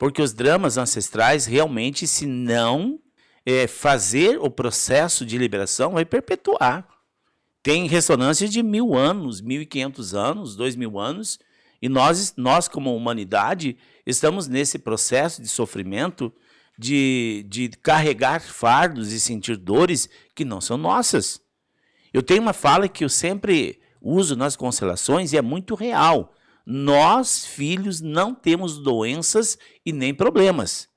Porque os dramas ancestrais realmente, se não fazer o processo de liberação, vai perpetuar. Tem ressonância de 1000 anos, 1500 anos, 2000 anos, e nós como humanidade, estamos nesse processo de sofrimento, de carregar fardos e sentir dores que não são nossas. Eu tenho uma fala que eu sempre uso nas constelações e é muito real. Nós, filhos, não temos doenças e nem problemas.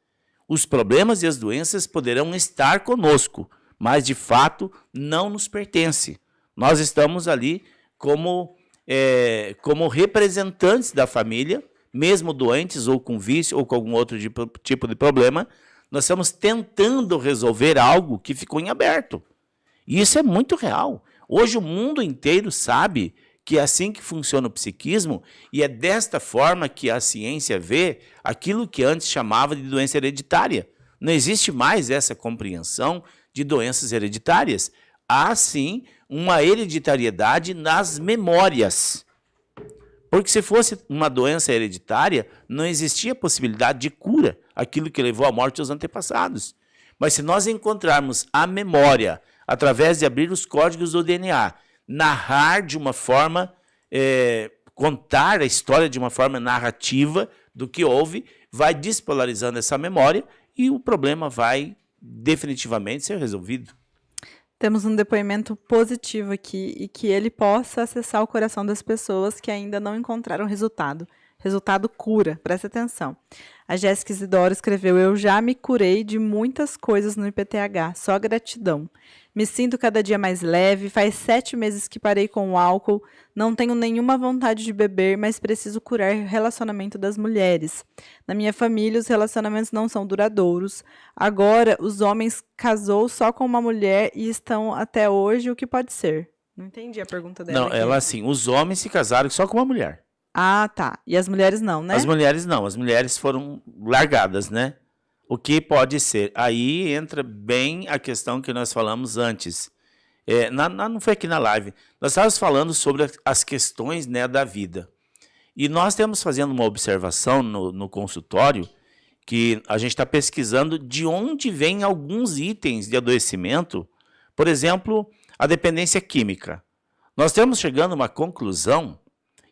Os problemas e as doenças poderão estar conosco, mas de fato não nos pertence. Nós estamos ali como representantes da família, mesmo doentes ou com vício ou com algum outro tipo de problema, nós estamos tentando resolver algo que ficou em aberto. E isso é muito real. Hoje o mundo inteiro sabe que é assim que funciona o psiquismo e é desta forma que a ciência vê aquilo que antes chamava de doença hereditária. Não existe mais essa compreensão de doenças hereditárias. Há, sim, uma hereditariedade nas memórias. Porque se fosse uma doença hereditária, não existia possibilidade de cura, aquilo que levou à morte dos antepassados. Mas se nós encontrarmos a memória, através de abrir os códigos do DNA, narrar de uma forma, contar a história de uma forma narrativa do que houve, vai despolarizando essa memória e o problema vai definitivamente ser resolvido. Temos um depoimento positivo aqui e que ele possa acessar o coração das pessoas que ainda não encontraram resultado. Resultado cura, presta atenção. A Jéssica Isidoro escreveu: eu já me curei de muitas coisas no IPTH, só gratidão. Me sinto cada dia mais leve, faz 7 meses que parei com o álcool, não tenho nenhuma vontade de beber, mas preciso curar o relacionamento das mulheres. Na minha família, os relacionamentos não são duradouros. Agora, os homens casou só com uma mulher e estão até hoje, o que pode ser? Não entendi a pergunta dela. Não, aqui. Ela assim, os homens se casaram só com uma mulher. Ah, tá. E as mulheres não, né? As mulheres não, as mulheres foram largadas, né? O que pode ser? Aí entra bem a questão que nós falamos antes. Não foi aqui na live. Nós estávamos falando sobre as questões, né, da vida. E nós estamos fazendo uma observação no consultório que a gente está pesquisando de onde vêm alguns itens de adoecimento. Por exemplo, a dependência química. Nós estamos chegando a uma conclusão,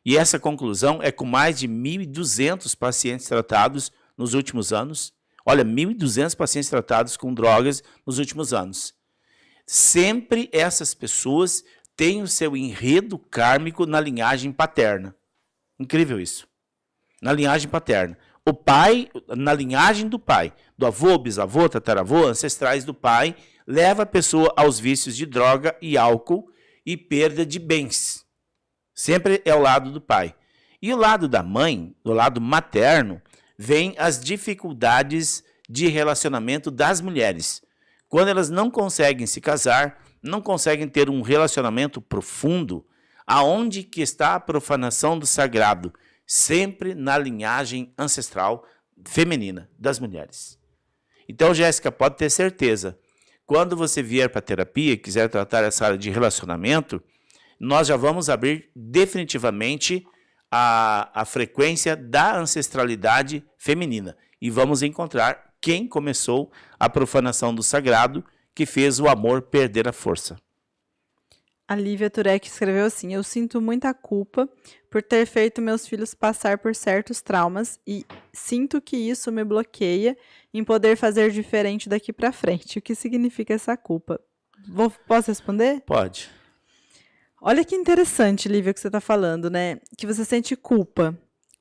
e essa conclusão é com mais de 1.200 pacientes tratados nos últimos anos. Olha, 1.200 pacientes tratados com drogas nos últimos anos. Sempre essas pessoas têm o seu enredo kármico na linhagem paterna. Incrível isso. Na linhagem paterna. O pai, na linhagem do pai, do avô, bisavô, tataravô, ancestrais do pai, leva a pessoa aos vícios de droga e álcool e perda de bens. Sempre é o lado do pai. E o lado da mãe, do lado materno, vem as dificuldades de relacionamento das mulheres. Quando elas não conseguem se casar, não conseguem ter um relacionamento profundo, aonde que está a profanação do sagrado? Sempre na linhagem ancestral feminina das mulheres. Então, Jéssica, pode ter certeza, quando você vier para a terapia e quiser tratar essa área de relacionamento, nós já vamos abrir definitivamente a frequência da ancestralidade feminina. E vamos encontrar quem começou a profanação do sagrado, que fez o amor perder a força. A Lívia Turek escreveu assim: eu sinto muita culpa por ter feito meus filhos passar por certos traumas e sinto que isso me bloqueia em poder fazer diferente daqui para frente. O que significa essa culpa? Posso responder? Pode. Olha que interessante, Lívia, que você está falando, né? Que você sente culpa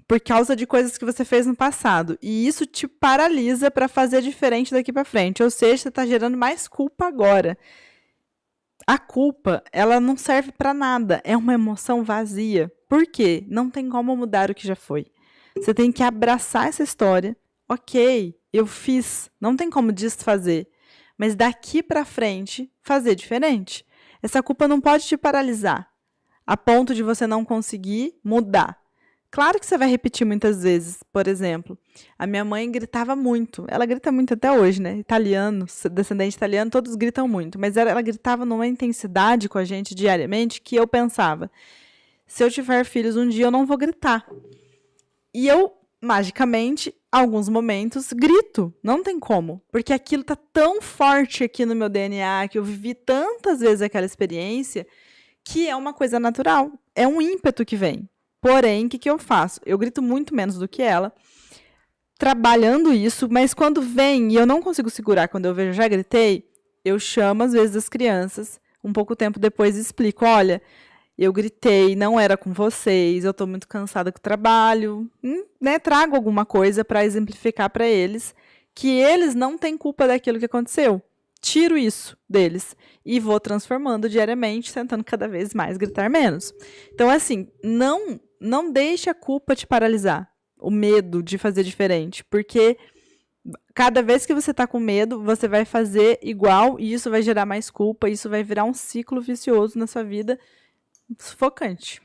por causa de coisas que você fez no passado. E isso te paralisa para fazer diferente daqui para frente. Ou seja, você está gerando mais culpa agora. A culpa, ela não serve para nada. É uma emoção vazia. Por quê? Não tem como mudar o que já foi. Você tem que abraçar essa história. Ok, eu fiz. Não tem como desfazer. Mas daqui para frente, fazer diferente. Essa culpa não pode te paralisar, a ponto de você não conseguir mudar. Claro que você vai repetir muitas vezes. Por exemplo, a minha mãe gritava muito. Ela grita muito até hoje, né? Italiano, descendente italiano, todos gritam muito. Mas ela gritava numa intensidade com a gente diariamente que eu pensava, se eu tiver filhos um dia eu não vou gritar. E eu, magicamente, alguns momentos, grito. Não tem como. Porque aquilo tá tão forte aqui no meu DNA, que eu vivi tantas vezes aquela experiência, que é uma coisa natural. É um ímpeto que vem. Porém, o que eu faço? Eu grito muito menos do que ela, trabalhando isso, mas quando vem e eu não consigo segurar, quando eu vejo já gritei, eu chamo às vezes as crianças, um pouco tempo depois explico, olha, eu gritei, não era com vocês, eu estou muito cansada com o trabalho, né? Trago alguma coisa para exemplificar para eles que eles não têm culpa daquilo que aconteceu. Tiro isso deles e vou transformando diariamente, tentando cada vez mais gritar menos. Então, assim, não deixe a culpa te paralisar, o medo de fazer diferente, porque cada vez que você está com medo, você vai fazer igual e isso vai gerar mais culpa, isso vai virar um ciclo vicioso na sua vida, sufocante.